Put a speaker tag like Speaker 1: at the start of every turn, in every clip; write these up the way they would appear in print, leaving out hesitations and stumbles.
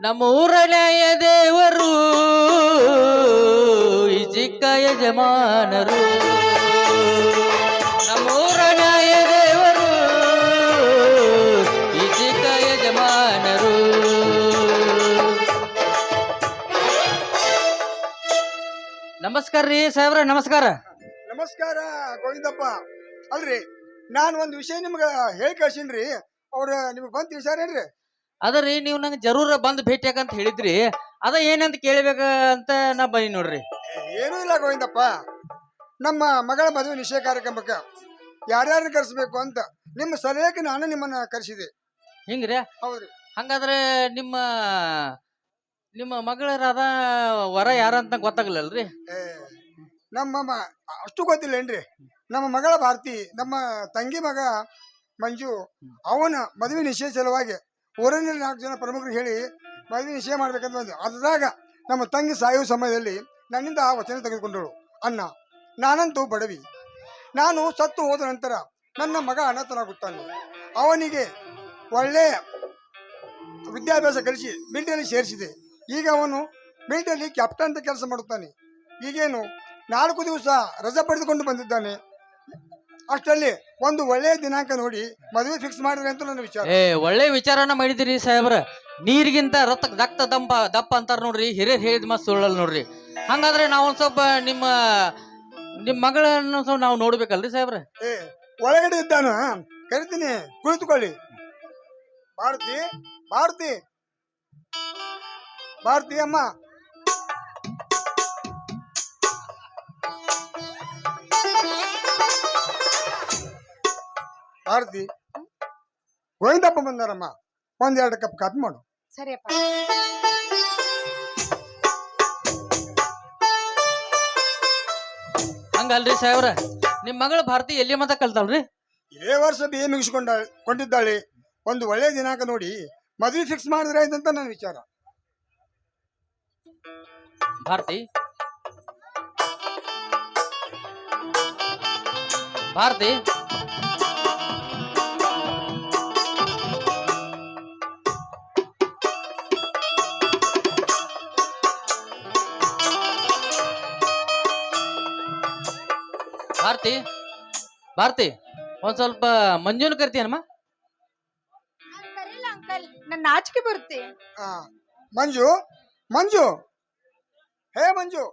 Speaker 1: ನಮ್ಮ ಊರನೆಯ ದೇವರು ಈ ಚಿಕ್ಕ ಯಜಮಾನರು. ನಮ್ಮ ಊರನೆಯ ದೇವರು ಈ ಚಿಕ್ಕ ಯಜಮಾನರು. ನಮಸ್ಕಾರ ರೀ ಸಾಹೇಬ್ರ. ನಮಸ್ಕಾರ.
Speaker 2: ನಮಸ್ಕಾರ ಗೋವಿಂದಪ್ಪ. ಅಲ್ರಿ ನಾನು ಒಂದು ವಿಷಯ ನಿಮ್ಗೆ ಹೇಳಿ ಕಳ್ಸೀನ್ರಿ. ಅವ್ರ ನಿಮ್ಗೆ ಬಂತ ವಿಚಾರೇನ್ರಿ?
Speaker 1: ಅದರಿ ನೀವು ನಂಗೆ ಜರೂರ ಬಂದು ಭೇಟಿಯಾಕಂತ ಹೇಳಿದ್ರಿ. ಅದ ಏನಂತ ಕೇಳಬೇಕ ಅಂತ ನಾ ಬನ್ನಿ ನೋಡ್ರಿ.
Speaker 2: ಏನೂ ಇಲ್ಲ ಗೋವಿಂದಪ್ಪ, ನಮ್ಮ ಮಗಳ ಮದುವೆ ನಿಶ್ಚಯ ಕಾರ್ಯಕ್ರಮಕ್ಕೆ ಯಾರ್ಯಾರನ್ನ ಕರೆಸ್ಬೇಕು ಅಂತ ನಿಮ್ಮ ಸಲಹೆಗೆ ನಾನು ನಿಮ್ಮನ್ನ ಕರೆಸಿದೆ.
Speaker 1: ಹಿಂಗ್ರಿ?
Speaker 2: ಹೌದ್ರಿ.
Speaker 1: ಹಂಗಾದ್ರೆ ನಿಮ್ಮ ನಿಮ್ಮ ಮಗಳರಾದ ವರ ಯಾರಂತ ಗೊತ್ತಾಗಲ್ಲಲ್ರಿ?
Speaker 2: ಅಷ್ಟು ಗೊತ್ತಿಲ್ಲ ಏನ್ರಿ? ನಮ್ಮ ಮಗಳ ಭಾರತಿ, ನಮ್ಮ ತಂಗಿ ಮಗ ಮಂಜು, ಅವನ ಮದುವೆ ನಿಶ್ಚಯ ಸಲುವಾಗಿ ಊರಿನಲ್ಲಿ 4 ಜನ ಪ್ರಮುಖರು ಹೇಳಿ ಮದುವೆ ನಿಶ್ಚಯ ಮಾಡ್ಬೇಕಂತ ಬಂದು ಅದ್ರಾಗ ನಮ್ಮ ತಂಗಿ ಸಾಯುವ ಸಮಯದಲ್ಲಿ ನನ್ನಿಂದ ಆ ವಚನ ತೆಗೆದುಕೊಂಡಳು. ಅಣ್ಣ, ನಾನಂತೂ ಬಡವಿ. ನಾನು ಸತ್ತು ಹೋದ ನಂತರ ನನ್ನ ಮಗ ಅನಾಥನಾಗುತ್ತಾನೆ. ಅವನಿಗೆ ಒಳ್ಳೆಯ ವಿದ್ಯಾಭ್ಯಾಸ ಕಲಿಸಿ ಮಿಲಿಟರಿ ಸೇರಿಸಿದೆ. ಈಗ ಅವನು ಮಿಲಿಟರಿ ಕ್ಯಾಪ್ಟನ್ ಅಂತ ಕೆಲಸ ಮಾಡುತ್ತಾನೆ. ಈಗೇನು 4 ದಿವಸ ರಜೆ ಪಡೆದುಕೊಂಡು ಬಂದಿದ್ದಾನೆ. ಅಷ್ಟರಲ್ಲಿ ಒಂದು ಒಳ್ಳೆಯ ದಿನಾಂಕ ನೋಡಿ ಮದುವೆ ಫಿಕ್ಸ್ ಮಾಡಿದ್ರೆ ಅಂತ ನನ್ನ ವಿಚಾರ.
Speaker 1: ಒಳ್ಳೆ ವಿಚಾರನ ಮಾಡಿದಿರಿ ಸಾಹೇಬ್ರ. ನೀರಿಗಿಂತ ರಕ್ತ ದಪ್ಪ ಅಂತಾರ ನೋಡ್ರಿ, ಹಿರಿಯರ್ ಹೇಳಿದ ಮಾತು ಸುಳ್ಳಲ್ಲ ನೋಡ್ರಿ. ಹಂಗಾದ್ರೆ ನಾವು ಒಂದ್ ಸ್ವಲ್ಪ ನಿಮ್ಮ ಮಗಳನ್ನು ಸ್ವಲ್ಪ ನಾವು ನೋಡ್ಬೇಕಲ್ರಿ ಸಾಹೇಬ್ರ?
Speaker 2: ಒಳಗಡೆ ಇದ್ದಾನ, ಕರಿತೀನಿ, ಕುಳಿತುಕೊಳ್ಳಿ. ಭಾರತಿ, ಭಾರತಿ, ಭಾರತಿ ಅಮ್ಮ. ಭಾರತಿ, ಗೋವಿಂದಪ್ಪ ಬಂದಾರಮ್ಮ, 1-2 ಕಪ್ ಕಾಫಿ ಮಾಡು.
Speaker 3: ಸರಿಯಪ್ಪ.
Speaker 1: ಹಂಗಲ್ರಿ ಸಾಹೇಬ್ರ, ನಿಮ್ ಮಗಳ ಭಾರತಿ ಎಲ್ಲಿ ಮತ ಕಲ್ತಾಳ್ರಿ?
Speaker 2: ಇದೇ ವರ್ಷ BA ಮುಗಿಸ್ಕೊಂಡಿದ್ದಾಳೆ. ಒಂದು ಒಳ್ಳೆಯ ದಿನಾಂಕ ನೋಡಿ ಮದುವೆ ಫಿಕ್ಸ್ ಮಾಡಿದ್ರೆ ಆಯ್ತಂತ ನನ್ನ ವಿಚಾರ.
Speaker 1: ಭಾರತಿ, ಭಾರತಿ, ಭಾರತಿ, ಭಾರತಿ, ಒಂದ್ ಸ್ವಲ್ಪ ಮಂಜುನ ಕರಿತೀಯನಮ್ಮ?
Speaker 3: ಅಂಕಲ್, ನನ್ನ ನಾಚಿಕೆ ಬರುತ್ತೆ.
Speaker 2: ಮಂಜು, ಮಂಜು, ಹೇ ಮಂಜು.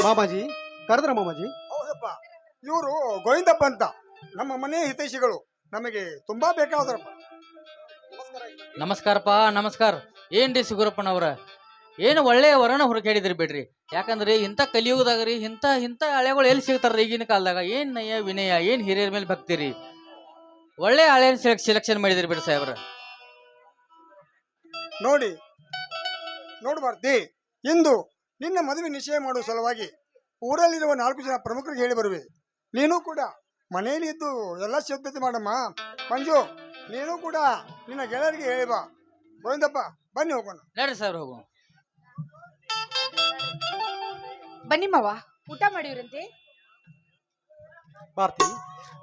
Speaker 4: ಮಾಮಾಜಿ ಕರೆದ್ರ? ಮಾಮಾಜಿ
Speaker 2: ಹೌದಪ್ಪ, ಇವರು ಗೋವಿಂದಪ್ಪ ಅಂತ ನಮ್ಮ ಮನೆ ಹಿತೈಷಿಗಳು, ನಮಗೆ ತುಂಬಾ ಬೇಕಾದ್ರಪ್ಪ.
Speaker 1: ನಮಸ್ಕಾರಪ್ಪ. ನಮಸ್ಕಾರ. ಏನ್ರಿ ಸಿಗುರಪ್ಪನವ್ರ, ಏನು ಒಳ್ಳೆಯ ವರನ ಹೊರಗೇಡಿದ್ರಿ ಬಿಡ್ರಿ. ಯಾಕಂದ್ರೆ ಇಂಥ ಕಲಿಯುಗದಾಗ್ರಿ ಇಂಥ ಹಳೆಗಳು ಎಲ್ಲಿ ಸಿಗ್ತಾರ್ರಿ ಈಗಿನ ಕಾಲದಾಗ? ಏನ್ ನಯ ವಿನಯ, ಏನ್ ಹಿರಿಯರ ಮೇಲೆ ಭಕ್ತಿರಿ. ಒಳ್ಳೆ ಹಳೆಯ ಸೆಲೆಕ್ಷನ್ ಮಾಡಿದ್ರಿ ಬಿಡ್ರಿ ಸಾಹೇಬ್ರ.
Speaker 2: ನೋಡು ಭಾರತಿ, ಇಂದು ನಿನ್ನ ಮದುವೆ ನಿಶ್ಚಯ ಮಾಡುವ ಸಲುವಾಗಿ ಊರಲ್ಲಿರುವ 4 ಜನ ಪ್ರಮುಖರಿಗೆ ಹೇಳಿ ಬರುವೆ. ನೀನು ಕೂಡ ಮನೆಯಲ್ಲಿ ಇದ್ದು ಎಲ್ಲ ಸಿದ್ಧತೆ ಮಾಡಮ್ಮ. ಮಂಜು, ನೀನು ಕೂಡ ನಿನ್ನ ಗೆಳೆಯರಿಗೆ ಹೇಳಿ ಬಾ. ಗೋವಿಂದಪ್ಪ, ಬನ್ನಿ ಹೋಗೋಣ.
Speaker 1: ನಡ್ರಿ ಸಾಹೇಬ್ರ, ಹೋಗೋಣ.
Speaker 3: ಬನ್ನಿ ಮಾವ, ಊಟ ಮಾಡಿವ್ರಂತೆ.
Speaker 4: ಭಾರತಿ,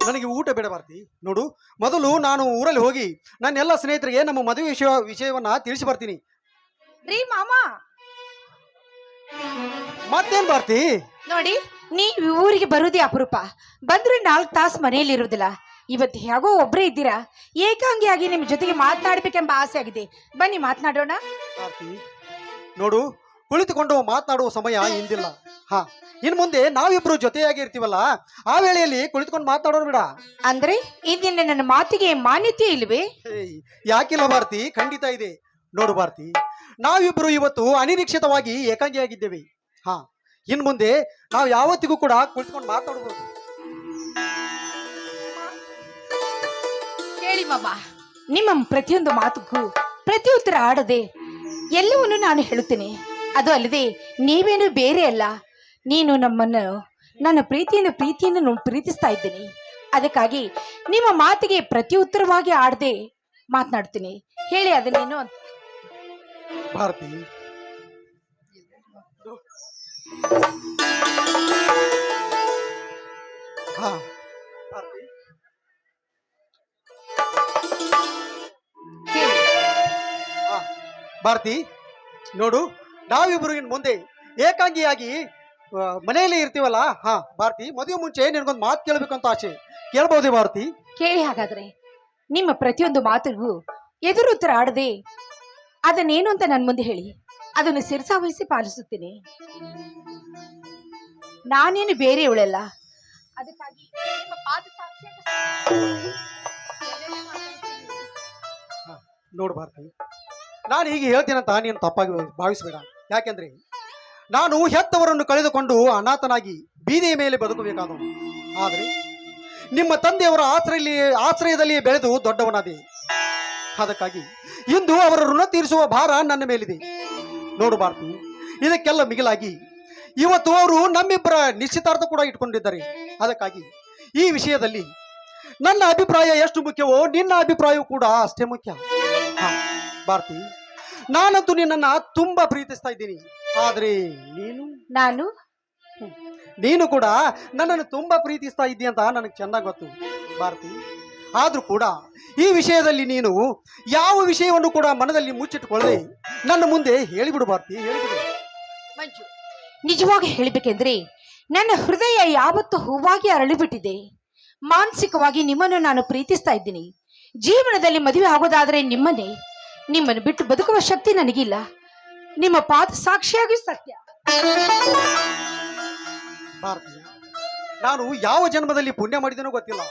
Speaker 4: ನನಗೆ ಊಟ ಬೇಡ ಭಾರತಿ. ನೋಡು, ಮೊದಲು ನಾನು ಊರಲ್ಲಿ ಹೋಗಿ ನನ್ನ ಎಲ್ಲ ಸ್ನೇಹಿತರಿಗೆ ನಮ್ಮ ಮದುವೆ ವಿಷಯವನ್ನ ತಿಳಿಸಿ ಬರ್ತೀನಿ.
Speaker 3: ರೀ ಮಾಮ,
Speaker 4: ಮತ್ತೇನ್ ಭಾರತಿ?
Speaker 3: ನೋಡಿ, ನೀವು ಊರಿಗೆ ಬರುವುದೇ ಅಪರೂಪ. ಬಂದ್ರೆ 4 ತಾಸು ಮನೆಯಲ್ಲಿ ಇರುವುದಿಲ್ಲ. ಇವತ್ತು ಹೇಗೋ ಒಬ್ಬರೇ ಇದ್ದೀರಾ, ಏಕಾಂಗಿಯಾಗಿ ನಿಮ್ಮ ಜೊತೆಗೆ ಮಾತನಾಡಬೇಕೆಂಬ ಆಸೆ ಆಗಿದೆ. ಬನ್ನಿ ಮಾತನಾಡೋಣ.
Speaker 4: ಭಾರತಿ, ನೋಡು, ಕುಳಿತುಕೊಂಡು ಮಾತನಾಡುವ ಸಮಯ ಇಂದಿಲ್ಲ. ಇನ್ ಮುಂದೆ ನಾವಿಬ್ರು ಜೊತೆಯಾಗಿ ಇರ್ತೀವಲ್ಲ, ಆ ವೇಳೆಯಲ್ಲಿ ಕುಳಿತುಕೊಂಡು ಮಾತನಾಡೋಣ ಬಿಡ.
Speaker 3: ಅಂದ್ರೆ ಇಂದಿನ ನನ್ನ ಮಾತಿಗೆ ಮಾನ್ಯತೆ ಇಲ್ವೇ?
Speaker 4: ಯಾಕಿಲ್ಲ ಭಾರತಿ, ಖಂಡಿತ ಇದೆ. ನೋಡು ಭಾರತಿ, ನಾವಿಬ್ರು ಇವತ್ತು ಅನಿರೀಕ್ಷಿತವಾಗಿ ಏಕಾಂಗಿಯಾಗಿದ್ದೇವೆ. ಇನ್ ಮುಂದೆ ನಾವು ಯಾವತ್ತಿಗೂ ಕೂಡ ಕುಳಿತುಕೊಂಡು ಮಾತಾಡಬಹುದು.
Speaker 3: ಹೇಳಿ ಮಾಮ, ನಿಮ್ಮ ಪ್ರತಿಯೊಂದು ಮಾತುಗೂ ಪ್ರತಿ ಉತ್ತರ ಆಡದೆ ಎಲ್ಲವನ್ನೂ ನಾನು ಹೇಳುತ್ತೇನೆ. ಅದು ಅಲ್ಲದೆ ನೀವೇನು ಬೇರೆ ಅಲ್ಲ. ನೀನು ನನ್ನ ಪ್ರೀತಿಯನ್ನು ಪ್ರೀತಿಸ್ತಾ ಇದ್ದೀನಿ. ಅದಕ್ಕಾಗಿ ನಿಮ್ಮ ಮಾತಿಗೆ ಪ್ರತಿ ಉತ್ತರವಾಗಿ ಆಡದೆ ಮಾತನಾಡ್ತೀನಿ. ಹೇಳಿ ಅದನ್ನೇನು ಅಂತ.
Speaker 4: ಭಾರತಿ, ಭಾರತಿ ನೋಡು, ನಾವಿಬ್ರು ಇನ್ ಮುಂದೆ ಏಕಾಂಗಿಯಾಗಿ ಮನೆಯಲ್ಲೇ ಇರ್ತೀವಲ್ಲ. ಹಾ ಭಾರತಿ, ಮದುವೆ ಮುಂಚೆ ನಿನಗೊಂದು ಮಾತು ಕೇಳಬೇಕಂತ ಆಸೆ, ಕೇಳ್ಬಹುದೇ ಭಾರತಿ?
Speaker 3: ಕೇಳಿ. ಹಾಗಾದ್ರೆ ನಿಮ್ಮ ಪ್ರತಿಯೊಂದು ಮಾತಿಗೂ ಎದುರುತ್ತರ ಆಡದೆ ಅದನ್ನೇನು ಅಂತ ನನ್ನ ಮುಂದೆ ಹೇಳಿ, ಅದನ್ನು ಶಿರಸಾವಹಿಸಿ ಪಾಲಿಸುತ್ತೇನೆ. ನಾನೇನು ಬೇರೆಯವಳಲ್ಲ, ಅದಕ್ಕಾಗಿ ನಿಮ್ಮ ಪಾದ
Speaker 4: ನೋಡು ಭಾರತಿ, ನಾನು ಹೀಗೆ ಹೇಳ್ತೇನಂತ ನೀನು ತಪ್ಪಾಗಿ ಭಾವಿಸಬೇಡ. ಯಾಕೆಂದ್ರೆ ನಾನು ಹೆತ್ತವರನ್ನು ಕಳೆದುಕೊಂಡು ಅನಾಥನಾಗಿ ಬೀದಿಯ ಮೇಲೆ ಬದುಕಬೇಕಾದವನು. ಆದರೆ ನಿಮ್ಮ ತಂದೆಯವರ ಆಶ್ರಯದಲ್ಲಿ ಬೆಳೆದು ದೊಡ್ಡವನಾದೆ. ಅದಕ್ಕಾಗಿ ಇಂದು ಅವರ ಋಣ ತೀರಿಸುವ ಭಾರ ನನ್ನ ಮೇಲಿದೆ. ನೋಡು ಭಾರತಿ, ಇದಕ್ಕೆಲ್ಲ ಮಿಗಿಲಾಗಿ ಇವತ್ತು ಅವರು ನಮ್ಮಿಬ್ಬರ ನಿಶ್ಚಿತಾರ್ಥ ಕೂಡ ಇಟ್ಕೊಂಡಿದ್ದಾರೆ. ಅದಕ್ಕಾಗಿ ಈ ವಿಷಯದಲ್ಲಿ ನನ್ನ ಅಭಿಪ್ರಾಯ ಎಷ್ಟು ಮುಖ್ಯವೋ ನಿನ್ನ ಅಭಿಪ್ರಾಯವೂ ಕೂಡ ಅಷ್ಟೇ ಮುಖ್ಯ. ಹಾ ಭಾರತಿ, ನಾನಂತೂ ನಿನ್ನನ್ನು ತುಂಬಾ ಪ್ರೀತಿಸ್ತಾ ಇದ್ದೀನಿ. ಆದ್ರೆ ನೀನು ಕೂಡ ನನ್ನನ್ನು ತುಂಬಾ ಪ್ರೀತಿಸ್ತಾ ಇದ್ದೀಯ ಅಂತ ನನಗೆ ಚೆನ್ನಾಗಿ ಗೊತ್ತು ಭಾರತಿ. ಆದ್ರೂ ಕೂಡ ಈ ವಿಷಯದಲ್ಲಿ ನೀನು ಯಾವ ವಿಷಯವನ್ನು ಕೂಡ ಮನದಲ್ಲಿ ಮುಚ್ಚಿಟ್ಟುಕೊಳ್ಳದೆ ನನ್ನ ಮುಂದೆ ಹೇಳಿಬಿಡು ಭಾರತಿ, ಹೇಳಿಬಿಡು.
Speaker 3: ಮಂಜು, ನಿಜವಾಗಿ ಹೇಳಬೇಕೆಂದ್ರೆ ನನ್ನ ಹೃದಯ ಯಾವತ್ತೂ ಹೂವಾಗಿ ಅರಳಿಬಿಟ್ಟಿದೆ. ಮಾನಸಿಕವಾಗಿ ನಿಮ್ಮನ್ನು ನಾನು ಪ್ರೀತಿಸ್ತಾ ಇದ್ದೀನಿ. ಜೀವನದಲ್ಲಿ ಮದುವೆ ಆಗೋದಾದ್ರೆ ನಿಮ್ಮನ್ನು ಬಿಟ್ಟು ಬದುಕುವ ಶಕ್ತಿ ನನಗಿಲ್ಲ. ನಿಮ್ಮ ಪಾದ ಸಾಕ್ಷಿಯಾಗಿ ಸತ್ಯ.
Speaker 4: ಭಾರತಿ, ನಾನು ಯಾವ ಜನ್ಮದಲ್ಲಿ ಪುಣ್ಯ ಮಾಡಿದನೋ ಗೊತ್ತಿಲ್ಲ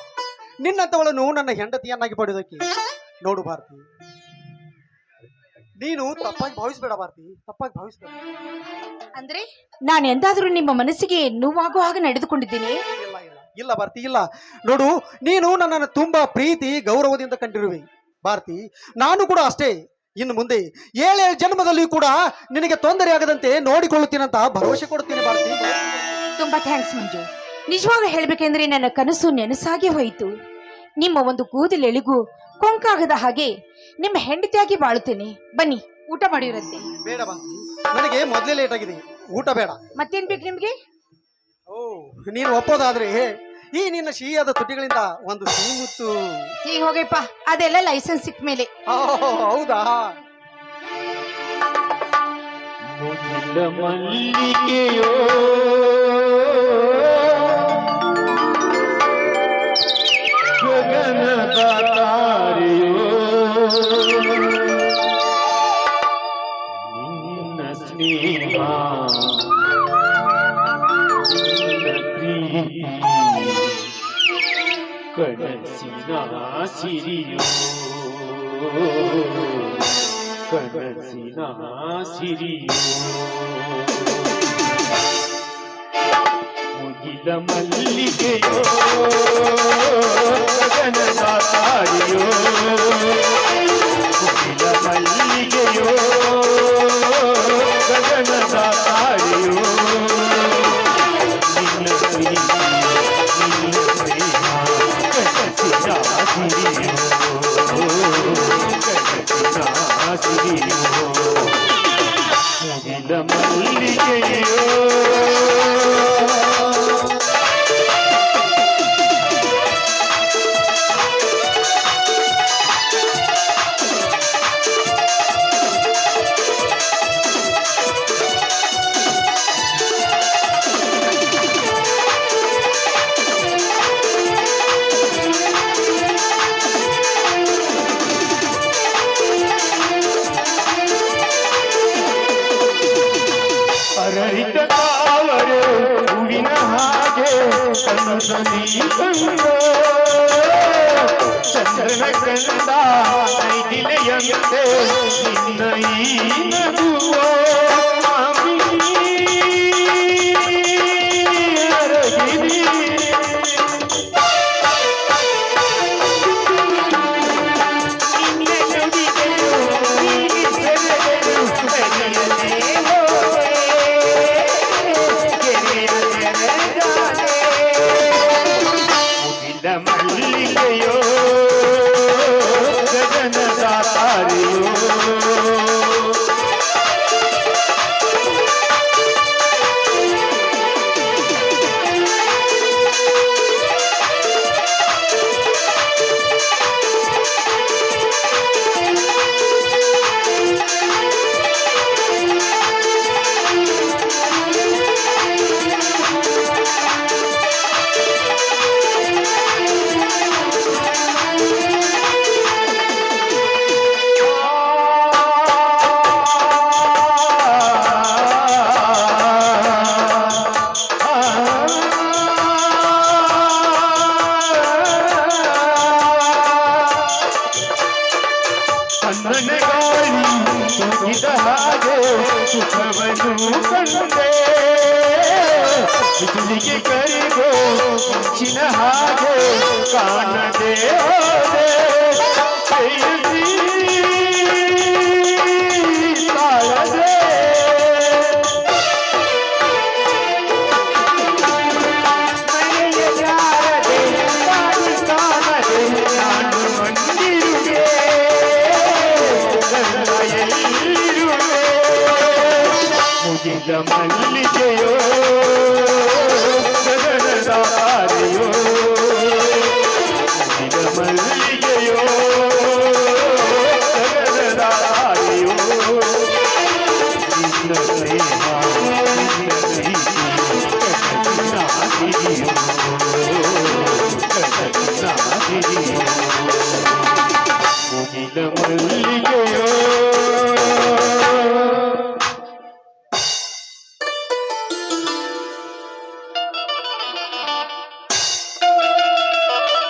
Speaker 4: ನಿನ್ನಂತವಳನ್ನು ನನ್ನ ಹೆಂಡತಿಯನ್ನಾಗಿ ಪಡೆಯೋದಕ್ಕೆ. ನೋಡು ಭಾರತಿ, ನೀನು ತಪ್ಪಾಗಿ ಭಾವಿಸ್ಬೇಡ ಭಾರತಿ, ತಪ್ಪಾಗಿ ಭಾವಿಸ್ಬೇಡ.
Speaker 3: ಅಂದ್ರೆ ನಾನು ಎಂದಾದ್ರೂ ನಿಮ್ಮ ಮನಸ್ಸಿಗೆ ನೋವಾಗೋ ಹಾಗೆ ನಡೆದುಕೊಂಡಿದ್ದೀನಿ?
Speaker 4: ಇಲ್ಲ ಇಲ್ಲ ಇಲ್ಲ ಭಾರತಿ, ಇಲ್ಲ. ನೋಡು, ನೀನು ನನ್ನನ್ನು ತುಂಬಾ ಪ್ರೀತಿ ಗೌರವದಿಂದ ಕಂಡಿರುವೆ ಭಾರತಿ. ನಾನು ಕೂಡ ಅಷ್ಟೇ. ಇನ್ನು ಮುಂದೆ 7 ಜನ್ಮದಲ್ಲಿಯೂ ಕೂಡ ನಿನಗೆ ತೊಂದರೆ ಆಗದಂತೆ ನೋಡಿಕೊಳ್ಳುತ್ತೀನಂತ ಭರವಸೆ ಕೊಡುತ್ತೇನೆ ಭಾರತಿ.
Speaker 3: ತುಂಬಾ ಥ್ಯಾಂಕ್ಸ್ ಮಂಜು. ನಿಜವಾಗ ಹೇಳ್ಬೇಕೆಂದ್ರೆ ನನ್ನ ಕನಸು ನೆನಸಾಗಿ ಹೋಯಿತು. ನಿಮ್ಮ ಒಂದು ಕೂದಲೆಳಿಗೂ ಕೊಂಕಾಗದ ಹಾಗೆ ನಿಮ್ಮ ಹೆಂಡತಿಯಾಗಿ ಬಾಳುತ್ತೇನೆ. ಬನ್ನಿ, ಊಟ ಮಾಡಿರಂತೆ.
Speaker 4: ಬೇಡ ಭಾರತಿ, ನನಗೆ ಮೊದಲೇ ಲೇಟ್ ಆಗಿದೆ, ಊಟ ಬೇಡ.
Speaker 3: ಮತ್ತೇನ್ ಬೇಕು ನಿಮ್ಗೆ?
Speaker 4: ಓ, ನೀನು ಒಪ್ಪೋದಾದ್ರೆ ಈ ನಿನ್ನ ಸಿಹಿಯಾದ ತುಟಿಗಳಿಂದ ಒಂದು ಸಿಹಿ ಮುತ್ತು.
Speaker 3: ಈಗ ಹೋಗಪ್ಪ, ಅದೆಲ್ಲ ಲೈಸೆನ್ಸ್ ಸಿಕ್ಕ ಮೇಲೆ.
Speaker 4: ಹೌದಾ?
Speaker 5: ಮಲ್ಲಿಗೆಯೋ ಗಗನದ ತಾರೆಯೋ ನಿನ್ನ ಸ್ನೇಹ ಕನಸಿನ ಸಿರಿಯೋ ಕನಸಿನ ಸಿರಿಯೋ ಮುಗಿಲ ಮಲ್ಲಿಗೆಯೋ ಗಗನದ ತಾರೆಯೋ ಮುಗಿಲ ಮಲ್ಲಿಗೆಯೋ ಗಗನದ ತಾರೆಯೋ ನಿನ್ನ ಪ್ರೀತಿ ನಿನ್ನ ಪ್ರೇಮ ಕನಸಿನ ಸಿರಿಯೋ ಕನಸಿನ ಸಿರಿಯೋ ಮುಗಿಲ ಮಲ್ಲಿಗೆಯೋ. ಅರಳಿದ ತಾವರೆ ಹೂವಿನ ಹಾಗೆ ಕನಸಲಿ ಬಂದೋ ಚಂದ್ರನ ಕಂಡ ನೈದಿಲೆಯಂತೆ ನಿನ್ನ ಈ ನಗುವೋ ಅರಗಿರಿ ಮಲ್ಲಿಗೆಯೋ ಗಗನದ ತಾರೆಯೋ ಮುಖವನ್ನು ಕಂಡೆ ಬಿಸಿಲಿಗೆ ಕರಿಗೋ ಮಿಂಚಿನ ಹಾಗೆ ಕಾಣದೆ ಹೋದೆ ಕೈಯಲ್ಲಿ ತಾಳದೆ ಮನೆಯ ಜಾರದೆ ತಾಳಿ ಕಾಣದೆ ನಾನು ಹೊಂದಿರುವೆ ಎಲ್ಲಿರುವೆ ಮುಗಿದ ಮಲ್ಲಿಗೆಯೋ ಗಗನದಾರೆಯೋ ಮುಗಿದ ಮಲ್ಲಿಗೆಯೋ ಗಗನದಾರೆಯೋ ನಿನ್ನ ಸ್ನೇಹ ನಿನ್ನ ಪ್ರೀತಿ ಕನಸಿನಾಗಿದೆಯೋ ಕನಸಿನಾಗಿದೆಯೋ ಮುಗಿದ ಮಲ್ಲಿಗೆಯೋ